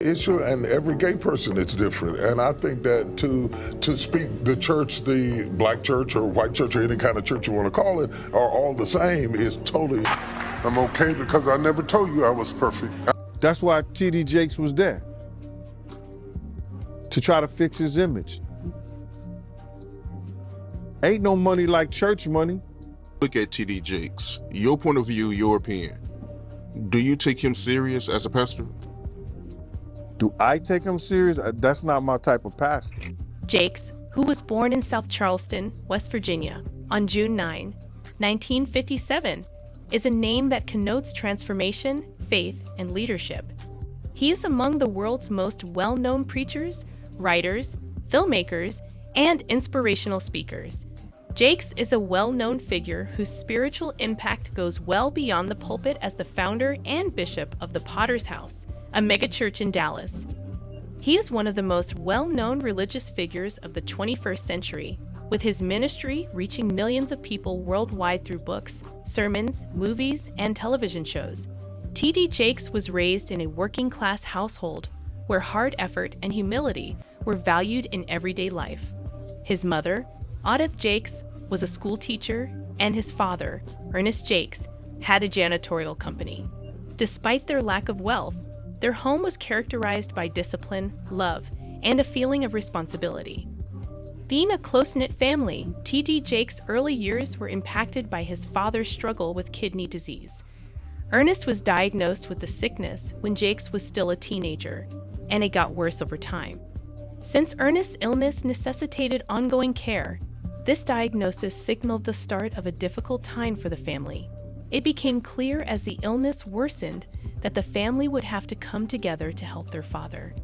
issue, and every gay person is different. And I think that to speak the church, the black church or white church or any kind of church you want to call it, are all the same is totally. I'm okay because I never told you I was perfect. That's why T.D. Jakes was there, to try to fix his image. Ain't no money like church money. Look at T.D. Jakes. Your point of view, your opinion. Do you take him serious as a pastor? Do I take him serious? That's not my type of pastor. Jakes, who was born in South Charleston, West Virginia, on June 9, 1957, is a name that connotes transformation, faith, and leadership. He is among the world's most well-known preachers, writers, filmmakers, and inspirational speakers. Jakes is a well-known figure whose spiritual impact goes well beyond the pulpit as the founder and bishop of the Potter's House, a megachurch in Dallas. He is one of the most well-known religious figures of the 21st century, with his ministry reaching millions of people worldwide through books, sermons, movies, and television shows. T.D. Jakes was raised in a working-class household where hard effort and humility were valued in everyday life. His mother, Odette Jakes, was a school teacher, and his father, Ernest Jakes, had a janitorial company. Despite their lack of wealth, their home was characterized by discipline, love, and a feeling of responsibility. Being a close-knit family, T.D. Jakes' early years were impacted by his father's struggle with kidney disease. Ernest was diagnosed with the sickness when Jakes was still a teenager, and it got worse over time. Since Ernest's illness necessitated ongoing care, this diagnosis signaled the start of a difficult time for the family. It became clear as the illness worsened that the family would have to come together to help their father.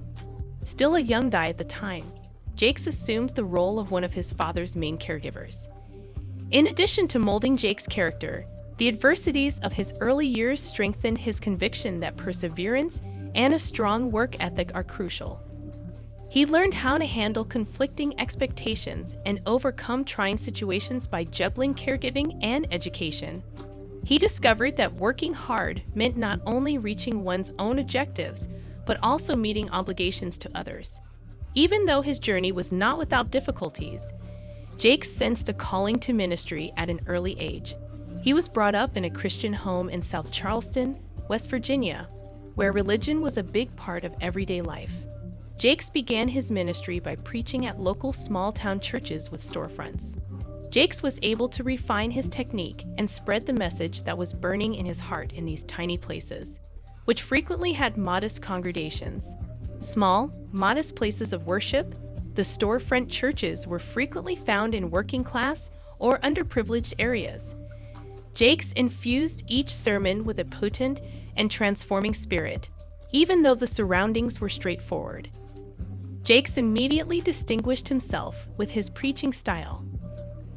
Still a young guy at the time, Jakes assumed the role of one of his father's main caregivers. In addition to molding Jakes' character, the adversities of his early years strengthened his conviction that perseverance and a strong work ethic are crucial. He learned how to handle conflicting expectations and overcome trying situations by juggling caregiving and education. He discovered that working hard meant not only reaching one's own objectives, but also meeting obligations to others. Even though his journey was not without difficulties, Jakes sensed a calling to ministry at an early age. He was brought up in a Christian home in South Charleston, West Virginia, where religion was a big part of everyday life. Jakes began his ministry by preaching at local small-town churches with storefronts. Jakes was able to refine his technique and spread the message that was burning in his heart in these tiny places, which frequently had modest congregations. Small, modest places of worship, the storefront churches were frequently found in working-class or underprivileged areas. Jakes infused each sermon with a potent and transforming spirit, even though the surroundings were straightforward. Jakes immediately distinguished himself with his preaching style.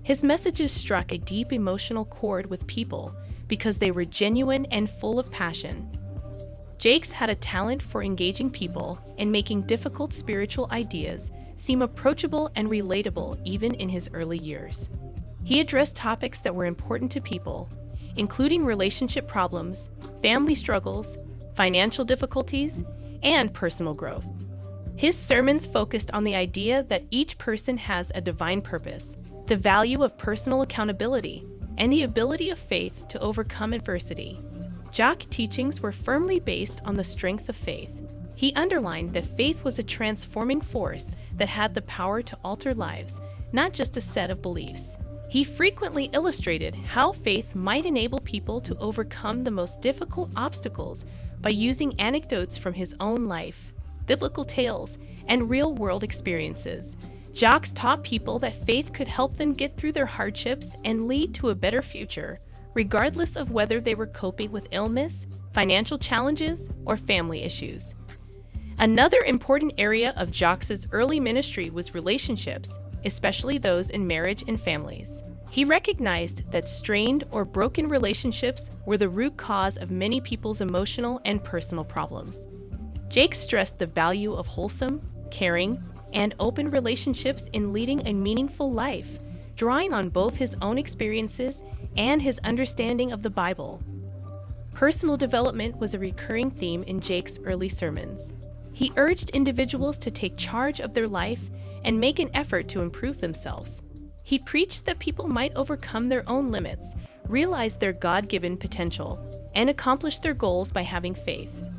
His messages struck a deep emotional chord with people because they were genuine and full of passion. Jakes had a talent for engaging people and making difficult spiritual ideas seem approachable and relatable even in his early years. He addressed topics that were important to people, including relationship problems, family struggles, financial difficulties, and personal growth. His sermons focused on the idea that each person has a divine purpose, the value of personal accountability, and the ability of faith to overcome adversity. Jakes' teachings were firmly based on the strength of faith. He underlined that faith was a transforming force that had the power to alter lives, not just a set of beliefs. He frequently illustrated how faith might enable people to overcome the most difficult obstacles by using anecdotes from his own life, biblical tales, and real-world experiences. Jakes taught people that faith could help them get through their hardships and lead to a better future, regardless of whether they were coping with illness, financial challenges, or family issues. Another important area of Jakes' early ministry was relationships, especially those in marriage and families. He recognized that strained or broken relationships were the root cause of many people's emotional and personal problems. Jakes stressed the value of wholesome, caring, and open relationships in leading a meaningful life, drawing on both his own experiences and his understanding of the Bible. Personal development was a recurring theme in Jakes' early sermons. He urged individuals to take charge of their life and make an effort to improve themselves. He preached that people might overcome their own limits, realize their God-given potential, and accomplish their goals by having faith.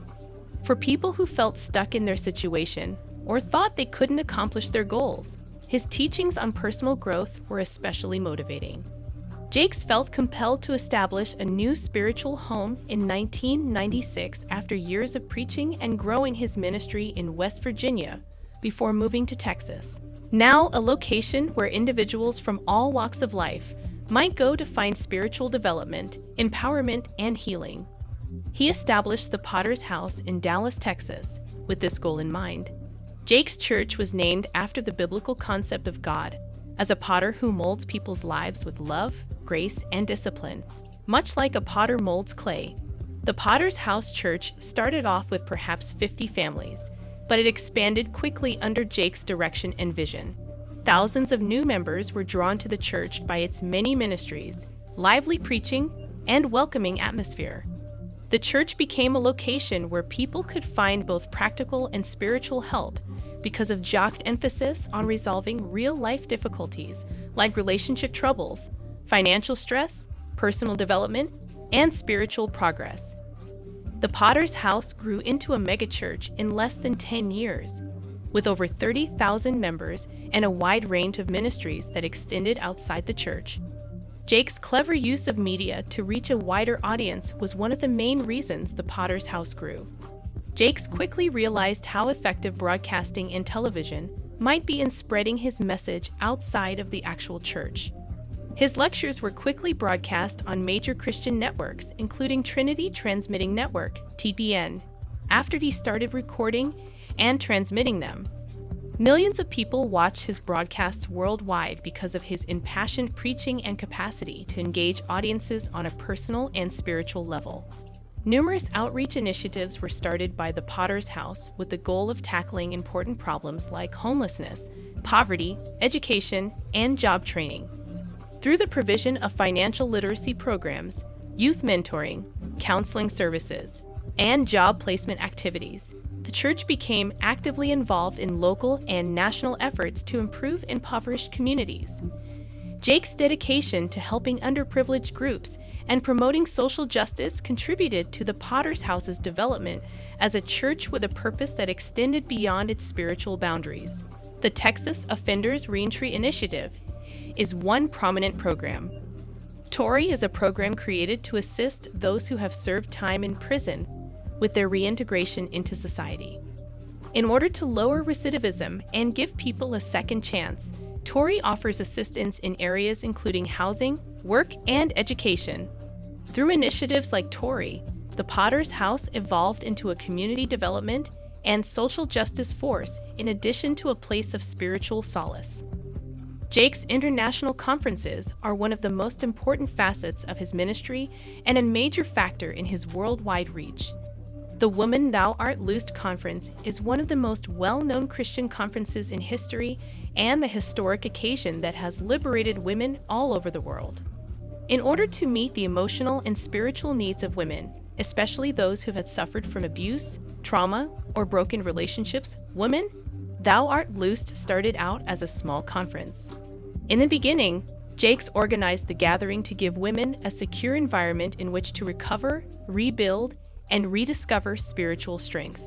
For people who felt stuck in their situation or thought they couldn't accomplish their goals, his teachings on personal growth were especially motivating. Jakes felt compelled to establish a new spiritual home in 1996 after years of preaching and growing his ministry in West Virginia before moving to Texas. Now a location where individuals from all walks of life might go to find spiritual development, empowerment, and healing. He established the Potter's House in Dallas, Texas, with this goal in mind. Jakes' church was named after the biblical concept of God as a potter who molds people's lives with love, grace, and discipline. Much like a potter molds clay, the Potter's House Church started off with perhaps 50 families, but it expanded quickly under Jakes' direction and vision. Thousands of new members were drawn to the church by its many ministries, lively preaching, and welcoming atmosphere. The church became a location where people could find both practical and spiritual help because of Jakes' emphasis on resolving real-life difficulties like relationship troubles, financial stress, personal development, and spiritual progress. The Potter's House grew into a megachurch in less than 10 years, with over 30,000 members and a wide range of ministries that extended outside the church. Jakes' clever use of media to reach a wider audience was one of the main reasons the Potter's House grew. Jakes quickly realized how effective broadcasting and television might be in spreading his message outside of the actual church. His lectures were quickly broadcast on major Christian networks, including Trinity Transmitting Network, TBN, after he started recording and transmitting them. Millions of people watch his broadcasts worldwide because of his impassioned preaching and capacity to engage audiences on a personal and spiritual level. Numerous outreach initiatives were started by the Potter's House with the goal of tackling important problems like homelessness, poverty, education, and job training. Through the provision of financial literacy programs, youth mentoring, counseling services, and job placement activities, the church became actively involved in local and national efforts to improve impoverished communities. Jakes' dedication to helping underprivileged groups and promoting social justice contributed to the Potter's House's development as a church with a purpose that extended beyond its spiritual boundaries. The Texas Offenders Reentry Initiative is one prominent program. TORI is a program created to assist those who have served time in prison with their reintegration into society. In order to lower recidivism and give people a second chance, TORI offers assistance in areas including housing, work, and education. Through initiatives like TORI, the Potter's House evolved into a community development and social justice force in addition to a place of spiritual solace. Jakes' international conferences are one of the most important facets of his ministry and a major factor in his worldwide reach. The Woman Thou Art Loosed Conference is one of the most well-known Christian conferences in history and the historic occasion that has liberated women all over the world. In order to meet the emotional and spiritual needs of women, especially those who had suffered from abuse, trauma, or broken relationships, Woman Thou Art Loosed started out as a small conference. In the beginning, Jakes organized the gathering to give women a secure environment in which to recover, rebuild, and rediscover spiritual strength.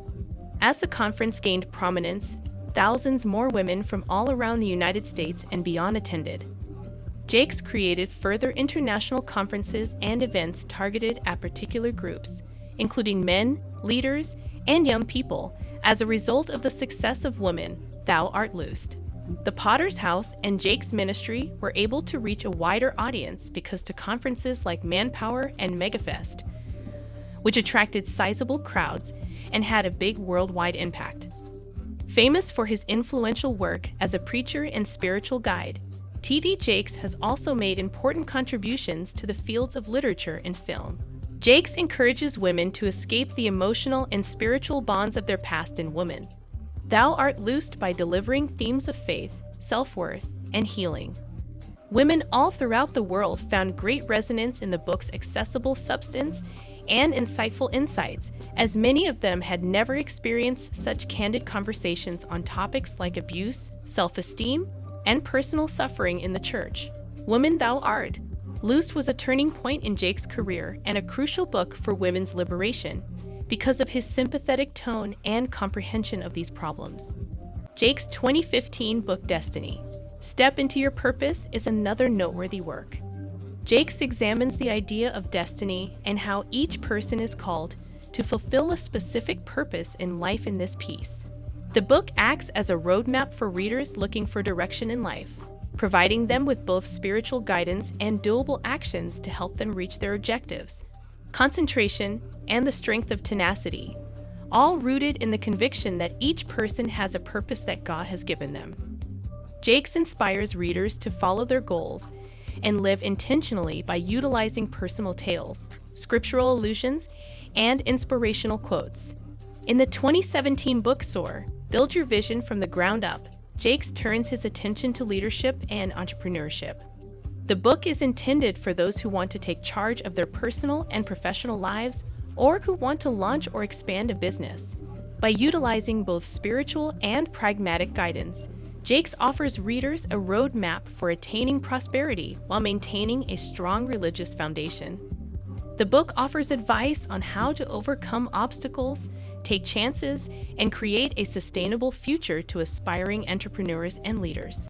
As the conference gained prominence, thousands more women from all around the United States and beyond attended. Jakes created further international conferences and events targeted at particular groups, including men, leaders, and young people, as a result of the success of Woman Thou Art Loosed. The Potter's House and Jakes' ministry were able to reach a wider audience because to conferences like Manpower and MegaFest, which attracted sizable crowds and had a big worldwide impact. Famous for his influential work as a preacher and spiritual guide, T.D. Jakes has also made important contributions to the fields of literature and film. Jakes encourages women to escape the emotional and spiritual bonds of their past in Woman Thou Art Loosed by delivering themes of faith, self-worth, and healing. Women all throughout the world found great resonance in the book's accessible substance and insightful insights, as many of them had never experienced such candid conversations on topics like abuse, self-esteem, and personal suffering in the church. Woman Thou Art. Loosed was a turning point in Jake's career and a crucial book for women's liberation because of his sympathetic tone and comprehension of these problems. Jake's 2015 book Destiny, Step into Your Purpose is another noteworthy work. Jakes examines the idea of destiny and how each person is called to fulfill a specific purpose in life in this piece. The book acts as a roadmap for readers looking for direction in life, providing them with both spiritual guidance and doable actions to help them reach their objectives, concentration, and the strength of tenacity, all rooted in the conviction that each person has a purpose that God has given them. Jakes inspires readers to follow their goals and live intentionally by utilizing personal tales, scriptural allusions, and inspirational quotes. In the 2017 book Soar, Build Your Vision from the Ground Up, Jakes turns his attention to leadership and entrepreneurship. The book is intended for those who want to take charge of their personal and professional lives or who want to launch or expand a business. By utilizing both spiritual and pragmatic guidance, Jakes offers readers a roadmap for attaining prosperity while maintaining a strong religious foundation. The book offers advice on how to overcome obstacles, take chances, and create a sustainable future to aspiring entrepreneurs and leaders.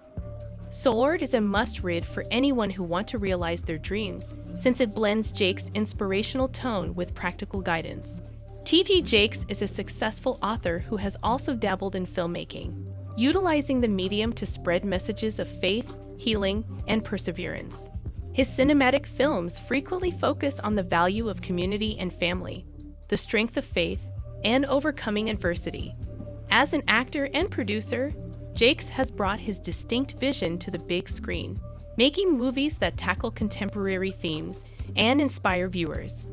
Soar is a must-read for anyone who wants to realize their dreams, since it blends Jakes' inspirational tone with practical guidance. T.D. Jakes is a successful author who has also dabbled in filmmaking, utilizing the medium to spread messages of faith, healing, and perseverance. His cinematic films frequently focus on the value of community and family, the strength of faith, and overcoming adversity. As an actor and producer, Jakes has brought his distinct vision to the big screen, making movies that tackle contemporary themes and inspire viewers.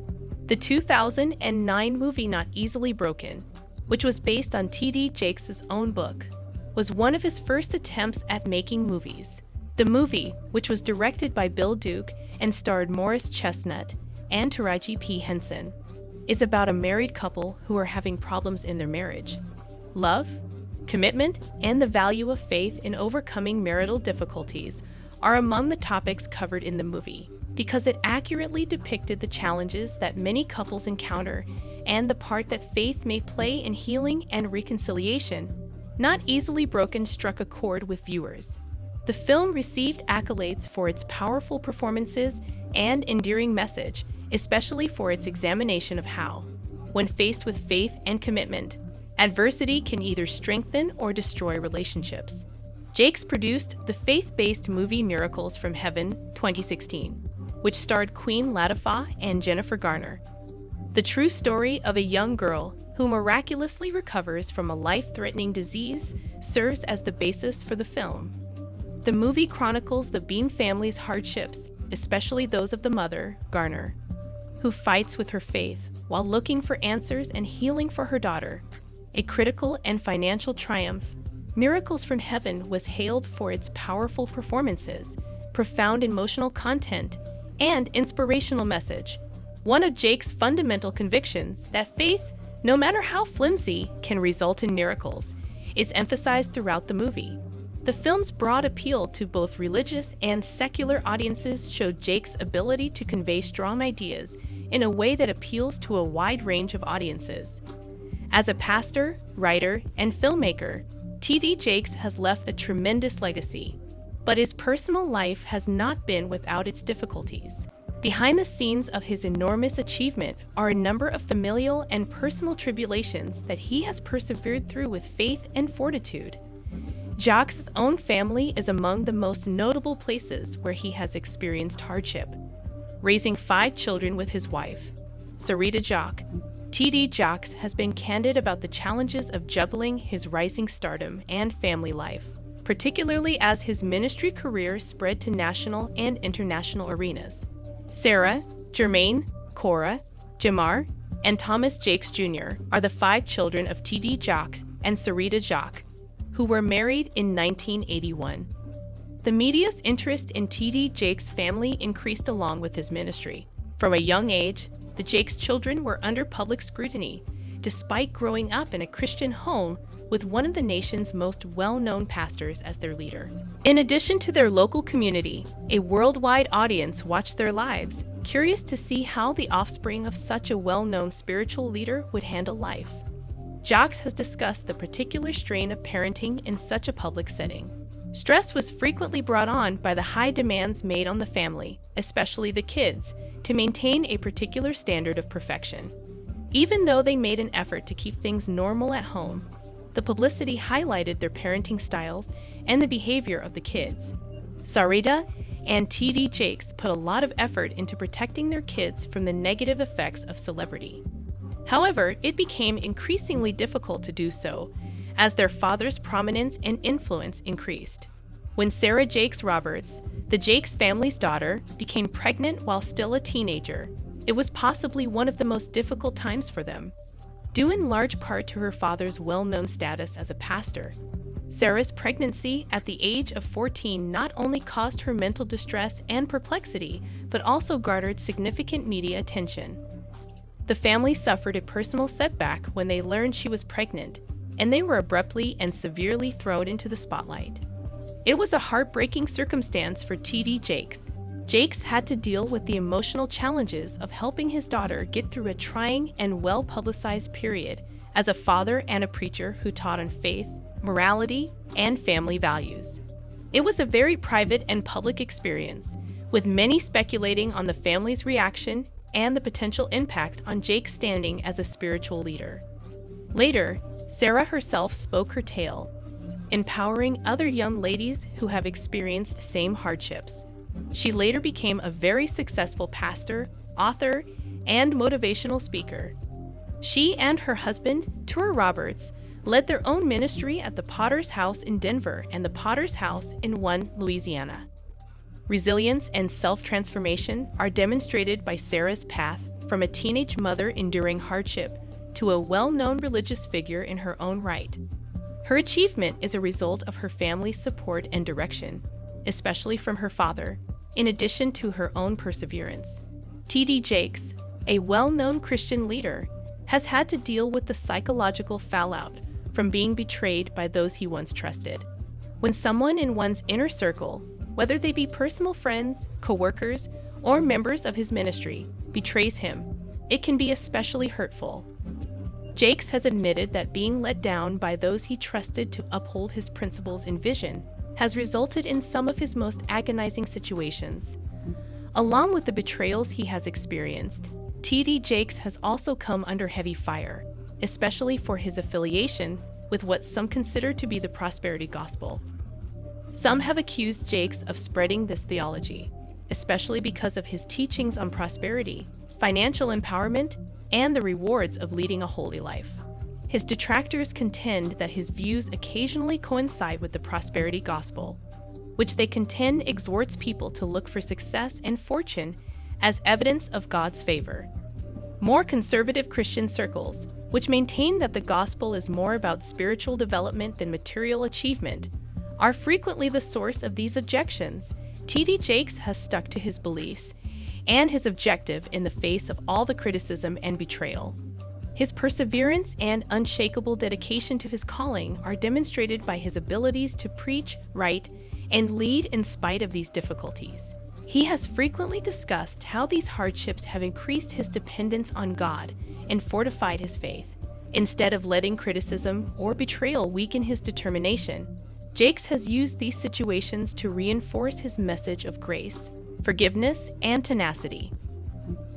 The 2009 movie Not Easily Broken, which was based on T.D. Jakes' own book, was one of his first attempts at making movies. The movie, which was directed by Bill Duke and starred Morris Chestnut and Taraji P. Henson, is about a married couple who are having problems in their marriage. Love, commitment, and the value of faith in overcoming marital difficulties are among the topics covered in the movie because it accurately depicted the challenges that many couples encounter and the part that faith may play in healing and reconciliation. Not Easily Broken struck a chord with viewers. The film received accolades for its powerful performances and endearing message, especially for its examination of how, when faced with faith and commitment, adversity can either strengthen or destroy relationships. Jakes produced the faith-based movie Miracles from Heaven 2016, which starred Queen Latifah and Jennifer Garner. The true story of a young girl who miraculously recovers from a life-threatening disease serves as the basis for the film. The movie chronicles the Bean family's hardships, especially those of the mother, Garner, who fights with her faith while looking for answers and healing for her daughter. A critical and financial triumph, Miracles from Heaven was hailed for its powerful performances, profound emotional content, and inspirational message. One of Jakes' fundamental convictions that faith, no matter how flimsy, can result in miracles, is emphasized throughout the movie. The film's broad appeal to both religious and secular audiences showed Jakes' ability to convey strong ideas in a way that appeals to a wide range of audiences. As a pastor, writer, and filmmaker, T.D. Jakes has left a tremendous legacy, but his personal life has not been without its difficulties. Behind the scenes of his enormous achievement are a number of familial and personal tribulations that he has persevered through with faith and fortitude. Jakes' own family is among the most notable places where he has experienced hardship. Raising 5 children with his wife, Sarita Jacques, T.D. Jakes has been candid about the challenges of juggling his rising stardom and family life, particularly as his ministry career spread to national and international arenas. Sarah, Jermaine, Cora, Jamar, and Thomas Jakes Jr. are the 5 children of T.D. Jakes and Sarita Jacques, who were married in 1981. The media's interest in T.D. Jakes' family increased along with his ministry. From a young age, the Jakes children were under public scrutiny, despite growing up in a Christian home with one of the nation's most well-known pastors as their leader. In addition to their local community, a worldwide audience watched their lives, curious to see how the offspring of such a well-known spiritual leader would handle life. Jacques has discussed the particular strain of parenting in such a public setting. Stress was frequently brought on by the high demands made on the family, especially the kids, to maintain a particular standard of perfection. Even though they made an effort to keep things normal at home, the publicity highlighted their parenting styles and the behavior of the kids. Sarita and T.D. Jakes put a lot of effort into protecting their kids from the negative effects of celebrity. However, it became increasingly difficult to do so, as their father's prominence and influence increased. When Sarah Jakes Roberts, the Jakes family's daughter, became pregnant while still a teenager, it was possibly one of the most difficult times for them. Due in large part to her father's well-known status as a pastor, Sarah's pregnancy at the age of 14 not only caused her mental distress and perplexity, but also garnered significant media attention. The family suffered a personal setback when they learned she was pregnant, and they were abruptly and severely thrown into the spotlight. It was a heartbreaking circumstance for T.D. Jakes. Jakes had to deal with the emotional challenges of helping his daughter get through a trying and well-publicized period as a father and a preacher who taught on faith, morality, and family values. It was a very private and public experience, with many speculating on the family's reaction and the potential impact on Jake's standing as a spiritual leader. Later, Sarah herself spoke her tale, empowering other young ladies who have experienced the same hardships. She later became a very successful pastor, author, and motivational speaker. She and her husband, Tura Roberts, led their own ministry at the Potter's House in Denver and the Potter's House in Louisiana. Resilience and self-transformation are demonstrated by Sarah's path from a teenage mother enduring hardship to a well-known religious figure in her own right. Her achievement is a result of her family's support and direction, especially from her father, in addition to her own perseverance. T.D. Jakes, a well-known Christian leader, has had to deal with the psychological fallout from being betrayed by those he once trusted. When someone in one's inner circle, whether they be personal friends, co-workers, or members of his ministry, betrays him, it can be especially hurtful. Jakes has admitted that being let down by those he trusted to uphold his principles and vision has resulted in some of his most agonizing situations. Along with the betrayals he has experienced, T.D. Jakes has also come under heavy fire, especially for his affiliation with what some consider to be the prosperity gospel. Some have accused Jakes of spreading this theology, especially because of his teachings on prosperity, financial empowerment, and the rewards of leading a holy life. His detractors contend that his views occasionally coincide with the prosperity gospel, which they contend exhorts people to look for success and fortune as evidence of God's favor. More conservative Christian circles, which maintain that the gospel is more about spiritual development than material achievement, are frequently the source of these objections. T.D. Jakes has stuck to his beliefs and his objective in the face of all the criticism and betrayal. His perseverance and unshakable dedication to his calling are demonstrated by his abilities to preach, write, and lead in spite of these difficulties. He has frequently discussed how these hardships have increased his dependence on God and fortified his faith. Instead of letting criticism or betrayal weaken his determination, Jakes has used these situations to reinforce his message of grace, forgiveness, and tenacity.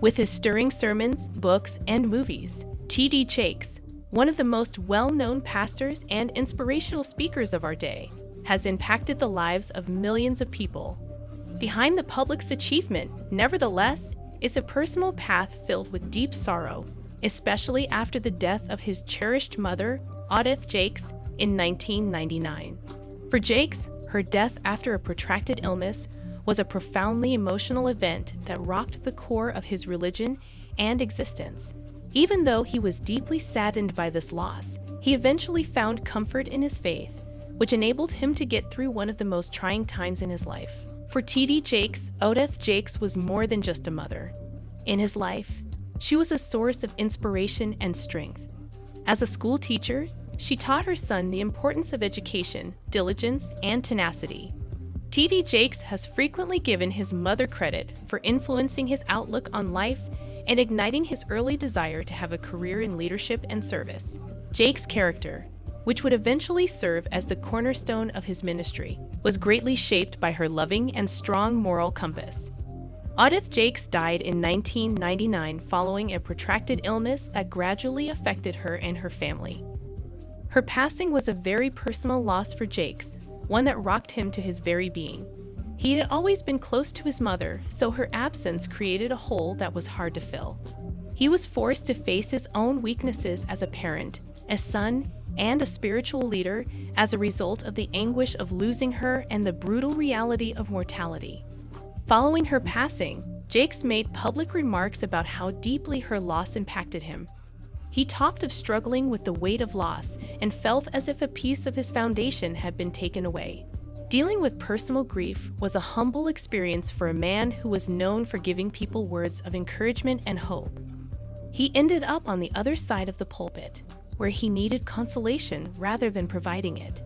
With his stirring sermons, books, and movies, T.D. Jakes, one of the most well-known pastors and inspirational speakers of our day, has impacted the lives of millions of people. Behind the public's achievement, nevertheless, is a personal path filled with deep sorrow, especially after the death of his cherished mother, Odette Jakes, in 1999. For Jakes, her death after a protracted illness was a profoundly emotional event that rocked the core of his religion and existence. Even though he was deeply saddened by this loss, he eventually found comfort in his faith, which enabled him to get through one of the most trying times in his life. For T.D. Jakes, Odette Jakes was more than just a mother. In his life, she was a source of inspiration and strength. As a school teacher, she taught her son the importance of education, diligence, and tenacity. T.D. Jakes has frequently given his mother credit for influencing his outlook on life and igniting his early desire to have a career in leadership and service. Jakes' character, which would eventually serve as the cornerstone of his ministry, was greatly shaped by her loving and strong moral compass. Odith Jakes died in 1999 following a protracted illness that gradually affected her and her family. Her passing was a very personal loss for Jakes, one that rocked him to his very being. He had always been close to his mother, so her absence created a hole that was hard to fill. He was forced to face his own weaknesses as a parent, a son, and a spiritual leader as a result of the anguish of losing her and the brutal reality of mortality. Following her passing, Jakes made public remarks about how deeply her loss impacted him. He talked of struggling with the weight of loss and felt as if a piece of his foundation had been taken away. Dealing with personal grief was a humble experience for a man who was known for giving people words of encouragement and hope. He ended up on the other side of the pulpit, where he needed consolation rather than providing it.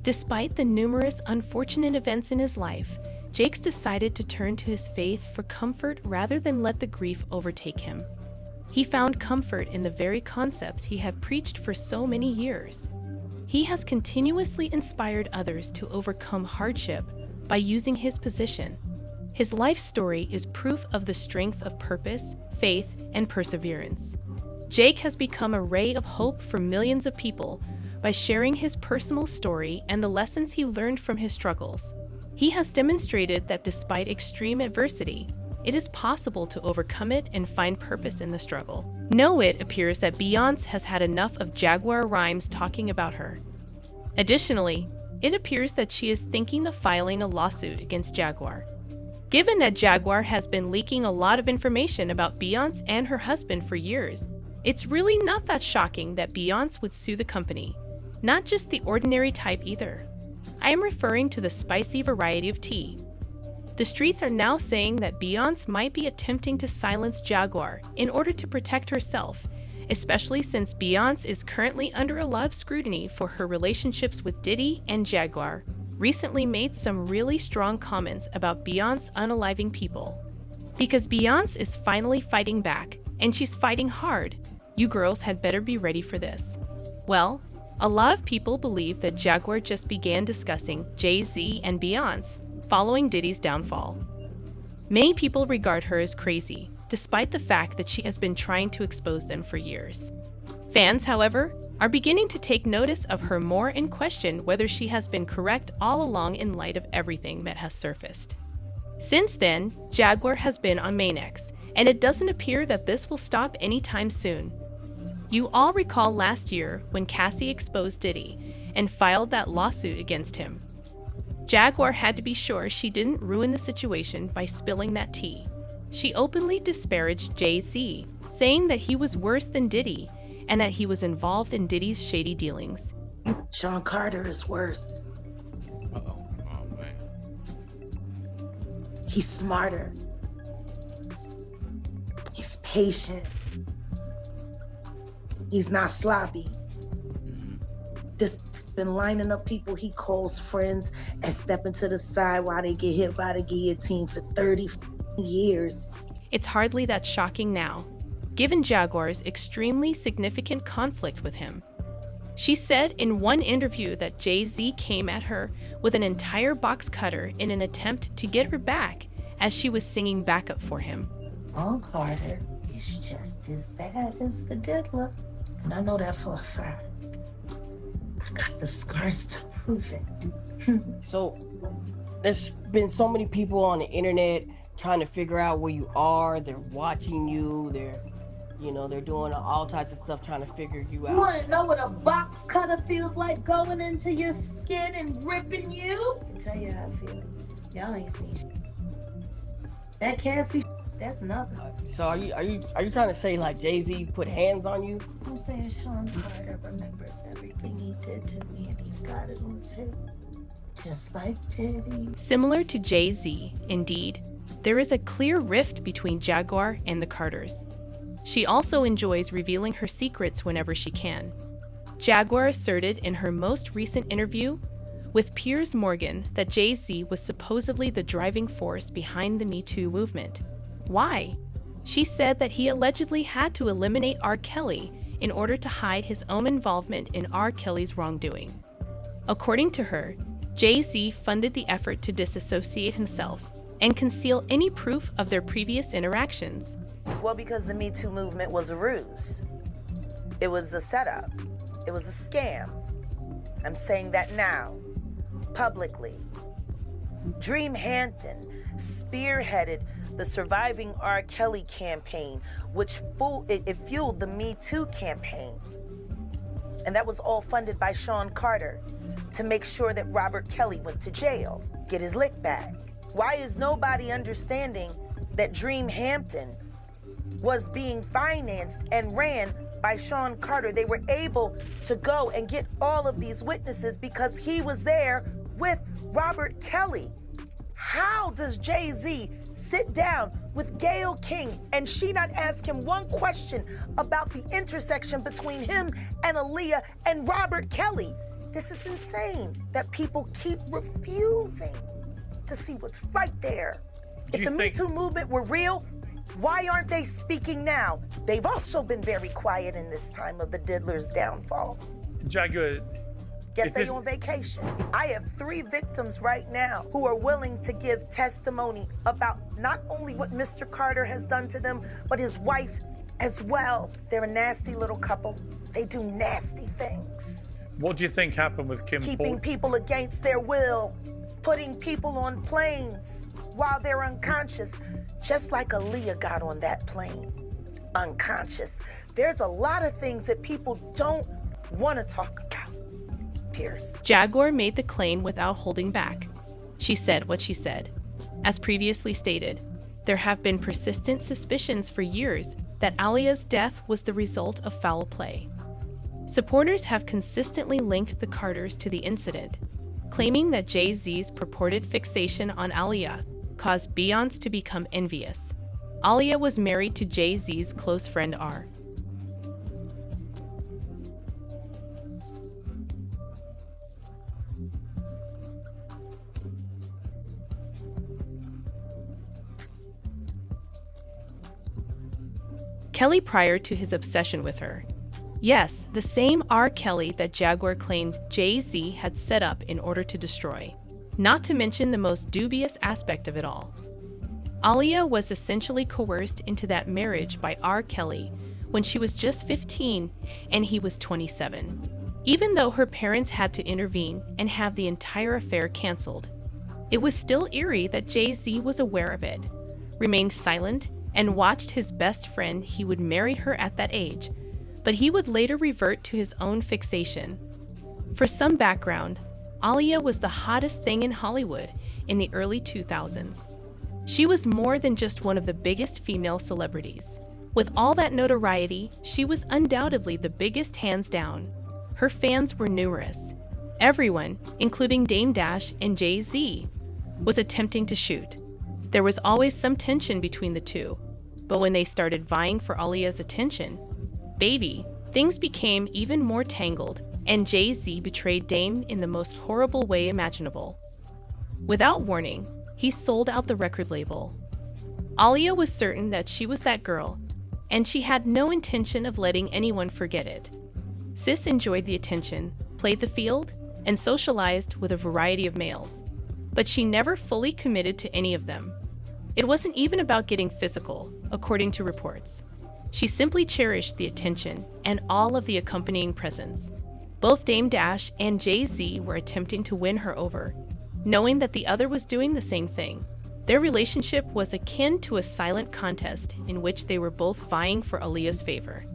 Despite the numerous unfortunate events in his life, Jakes decided to turn to his faith for comfort rather than let the grief overtake him. He found comfort in the very concepts he had preached for so many years. He has continuously inspired others to overcome hardship by using his position. His life story is proof of the strength of purpose, faith, and perseverance. Jake has become a ray of hope for millions of people by sharing his personal story and the lessons he learned from his struggles. He has demonstrated that despite extreme adversity, it is possible to overcome it and find purpose in the struggle. No, it appears that Beyoncé has had enough of Jaguar rhymes talking about her. Additionally, it appears that she is thinking of filing a lawsuit against Jaguar. Given that Jaguar has been leaking a lot of information about Beyoncé and her husband for years, it's really not that shocking that Beyoncé would sue the company. Not just the ordinary type either. I am referring to the spicy variety of tea. The streets are now saying that Beyoncé might be attempting to silence Jaguar in order to protect herself, especially since Beyoncé is currently under a lot of scrutiny for her relationships with Diddy, and Jaguar recently made some really strong comments about Beyoncé unaliving people. Because Beyoncé is finally fighting back, and she's fighting hard, you girls had better be ready for this. Well, a lot of people believe that Jaguar just began discussing Jay-Z and Beyoncé following Diddy's downfall. Many people regard her as crazy, despite the fact that she has been trying to expose them for years. Fans, however, are beginning to take notice of her more and question whether she has been correct all along in light of everything that has surfaced. Since then, Jaguar has been on Mainex, and it doesn't appear that this will stop anytime soon. You all recall last year when Cassie exposed Diddy and filed that lawsuit against him. Jaguar had to be sure she didn't ruin the situation by spilling that tea. She openly disparaged Jay-Z, saying that he was worse than Diddy and that he was involved in Diddy's shady dealings. Sean Carter is worse. Uh-oh. Oh, man. He's smarter. He's patient. He's not sloppy. Just been lining up people he calls friends and stepping to the side while they get hit by the guillotine for 30 years. It's hardly that shocking now, given Jaguar's extremely significant conflict with him. She said in one interview that Jay-Z came at her with an entire box cutter in an attempt to get her back as she was singing backup for him. Sean Carter is just as bad as the diddler. And I know that for a fact. I got the scars to prove it. So there's been so many people on the internet trying to figure out where you are. They're watching you. They're doing all types of stuff trying to figure you out. You want to know what a box cutter feels like going into your skin and ripping you? I can tell you how it feels. Y'all ain't seen shit. That Cassie, that's nothing. So are you trying to say like Jay-Z put hands on you? I'm saying Sean Carter remembers everything he did to me, and he's got it on tape. Just like Diddy. Similar to Jay-Z, indeed, there is a clear rift between Jaguar and the Carters. She also enjoys revealing her secrets whenever she can. Jaguar asserted in her most recent interview with Piers Morgan that Jay-Z was supposedly the driving force behind the Me Too movement. Why? She said that he allegedly had to eliminate R. Kelly in order to hide his own involvement in R. Kelly's wrongdoing. According to her, Jay-Z funded the effort to disassociate himself and conceal any proof of their previous interactions. Well, because the Me Too movement was a ruse. It was a setup. It was a scam. I'm saying that now, publicly. Dream Hampton spearheaded the Surviving R. Kelly campaign, which fueled the Me Too campaign. And that was all funded by Sean Carter to make sure that Robert Kelly went to jail, get his lick back. Why is nobody understanding that Dream Hampton was being financed and ran by Sean Carter? They were able to go and get all of these witnesses because he was there with Robert Kelly. How does Jay-Z sit down with Gayle King and she not ask him one question about the intersection between him and Aaliyah and Robert Kelly? This is insane that people keep refusing to see what's right there. If the Me Too movement were real, why aren't they speaking now? They've also been very quiet in this time of the diddler's downfall. Jaguar, Guess they on vacation. I have 3 victims right now who are willing to give testimony about not only what Mr. Carter has done to them, but his wife as well. They're a nasty little couple. They do nasty things. what do you think happened with Kim Keeping people against their will, putting people on planes while they're unconscious, just like Aaliyah got on that plane, unconscious. There's a lot of things that people don't want to talk about. Pierce. Jaguar made the claim without holding back. She said what she said. As previously stated, there have been persistent suspicions for years that Aaliyah's death was the result of foul play. Supporters have consistently linked the Carters to the incident, claiming that Jay-Z's purported fixation on Aaliyah caused Beyoncé to become envious. Aaliyah was married to Jay-Z's close friend R. Kelly prior to his obsession with her. Yes, the same R. Kelly that Jaguar claimed Jay-Z had set up in order to destroy. Not to mention the most dubious aspect of it all. Aaliyah was essentially coerced into that marriage by R. Kelly when she was just 15 and he was 27. Even though her parents had to intervene and have the entire affair canceled, it was still eerie that Jay-Z was aware of it, remained silent, and watched his best friend he would marry her at that age, but he would later revert to his own fixation. For some background, Aaliyah was the hottest thing in Hollywood in the early 2000s. She was more than just one of the biggest female celebrities. With all that notoriety, she was undoubtedly the biggest hands down. Her fans were numerous. Everyone, including Dame Dash and Jay-Z, was attempting to shoot. There was always some tension between the two, but when they started vying for Aaliyah's attention, baby, things became even more tangled, and Jay-Z betrayed Dame in the most horrible way imaginable. Without warning, he sold out the record label. Aaliyah was certain that she was that girl, and she had no intention of letting anyone forget it. Sis enjoyed the attention, played the field, and socialized with a variety of males, but she never fully committed to any of them. It wasn't even about getting physical, according to reports. She simply cherished the attention and all of the accompanying presents. Both Dame Dash and Jay-Z were attempting to win her over, knowing that the other was doing the same thing. Their relationship was akin to a silent contest in which they were both vying for Aaliyah's favor.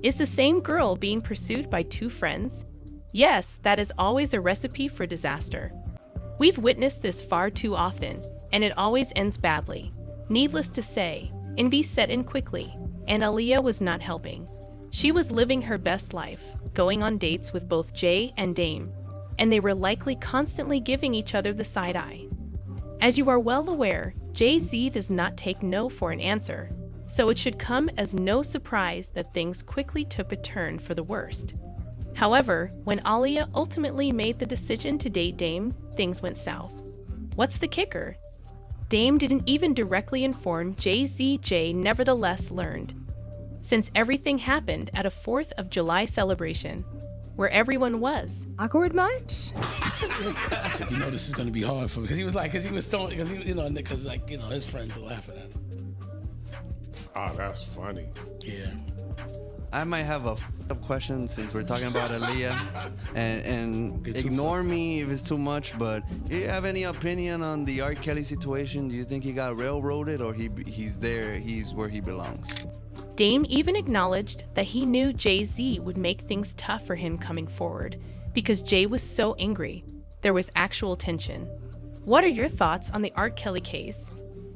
Is the same girl being pursued by two friends? Yes, that is always a recipe for disaster. We've witnessed this far too often, and it always ends badly. Needless to say, envy set in quickly, and Aaliyah was not helping. She was living her best life, going on dates with both Jay and Dame, and they were likely constantly giving each other the side eye. As you are well aware, Jay-Z does not take no for an answer, so it should come as no surprise that things quickly took a turn for the worst. However, when Aaliyah ultimately made the decision to date Dame, things went south. What's the kicker? Dame didn't even directly inform Jay-Z. Jay nevertheless learned. Since everything happened at a 4th of July celebration, where everyone was. Awkward much? You know this is gonna be hard for me because he was throwing, his friends were laughing at him. Oh, that's funny. Yeah. I might have a up question since we're talking about Aaliyah, and ignore me if it's too much. But do you have any opinion on the R. Kelly situation? Do you think he got railroaded, or he's where he belongs? Dame even acknowledged that he knew Jay-Z would make things tough for him coming forward because Jay was so angry. There was actual tension. What are your thoughts on the R. Kelly case?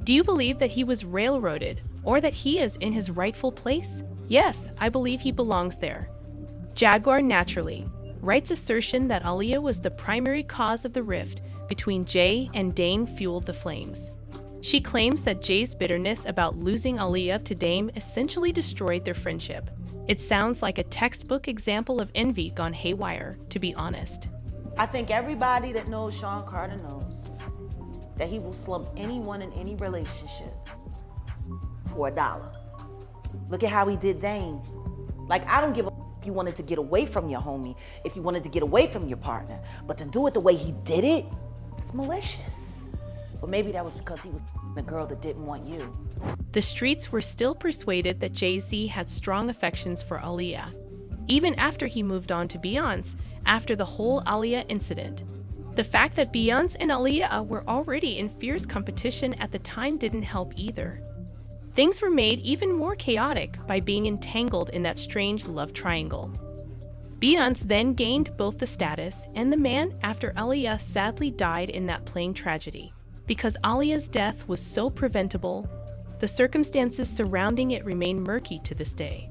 Do you believe that he was railroaded or that he is in his rightful place? Yes, I believe he belongs there. Jaguar naturally writes assertion that Aaliyah was the primary cause of the rift between Jay and Dame fueled the flames. She claims that Jay's bitterness about losing Aaliyah to Dame essentially destroyed their friendship. It sounds like a textbook example of envy gone haywire, to be honest. I think everybody that knows Sean Carter knows that he will slump anyone in any relationship for $1. Look at how he did Dame. Like, I don't give a if you wanted to get away from your homie, if you wanted to get away from your partner, but to do it the way he did it, it's malicious. But maybe that was because he was the girl that didn't want you. The streets were still persuaded that Jay-Z had strong affections for Aaliyah, even after he moved on to Beyonce after the whole Aaliyah incident. The fact that Beyonce and Aaliyah were already in fierce competition at the time didn't help either. Things were made even more chaotic by being entangled in that strange love triangle. Beyonce then gained both the status and the man after Aaliyah sadly died in that plane tragedy. Because Aaliyah's death was so preventable, the circumstances surrounding it remain murky to this day.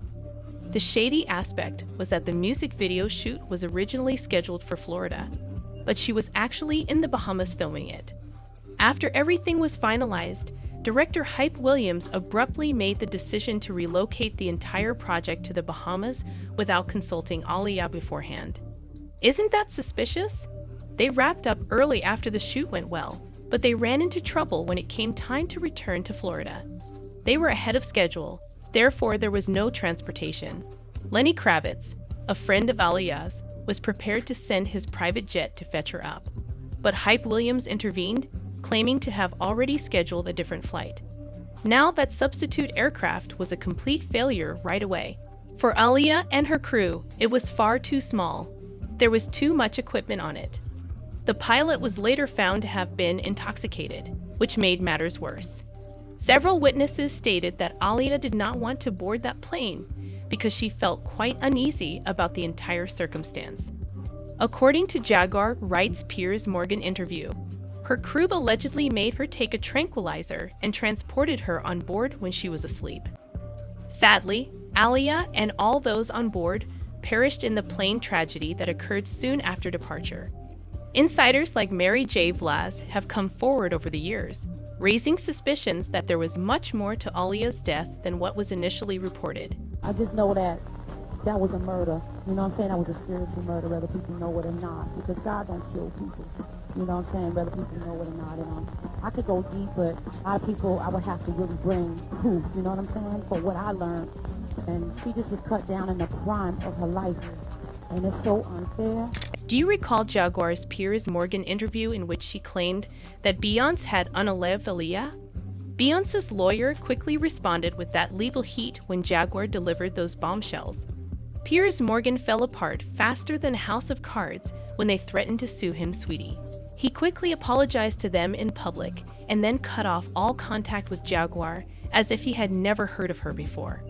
The shady aspect was that the music video shoot was originally scheduled for Florida, but she was actually in the Bahamas filming it. After everything was finalized, director Hype Williams abruptly made the decision to relocate the entire project to the Bahamas without consulting Aaliyah beforehand. Isn't that suspicious? They wrapped up early after the shoot went well, but they ran into trouble when it came time to return to Florida. They were ahead of schedule, therefore there was no transportation. Lenny Kravitz, a friend of Aaliyah's, was prepared to send his private jet to fetch her up. But Hype Williams intervened, claiming to have already scheduled a different flight. Now that substitute aircraft was a complete failure right away. For Aaliyah and her crew, it was far too small. There was too much equipment on it. The pilot was later found to have been intoxicated, which made matters worse. Several witnesses stated that Aaliyah did not want to board that plane because she felt quite uneasy about the entire circumstance. According to Jaguar writes Piers Morgan interview, her crew allegedly made her take a tranquilizer and transported her on board when she was asleep. Sadly, Aaliyah and all those on board perished in the plane tragedy that occurred soon after departure. Insiders like Mary J. Blige have come forward over the years, raising suspicions that there was much more to Aaliyah's death than what was initially reported. I just know that was a murder. You know what I'm saying? That was a spiritual murder, whether people know it or not. Because God don't kill people. You know what I'm saying? Whether people know it or not. And I could go deep, but a lot of people, I would have to really bring proof. You know what I'm saying? For what I learned. And she just was cut down in the prime of her life. And it's so unfair. Do you recall Jaguar's Piers Morgan interview in which she claimed that Beyonce had unalived Aaliyah? Beyonce's lawyer quickly responded with that legal heat when Jaguar delivered those bombshells. Piers Morgan fell apart faster than a house of cards when they threatened to sue him, sweetie. He quickly apologized to them in public and then cut off all contact with Jaguar as if he had never heard of her before.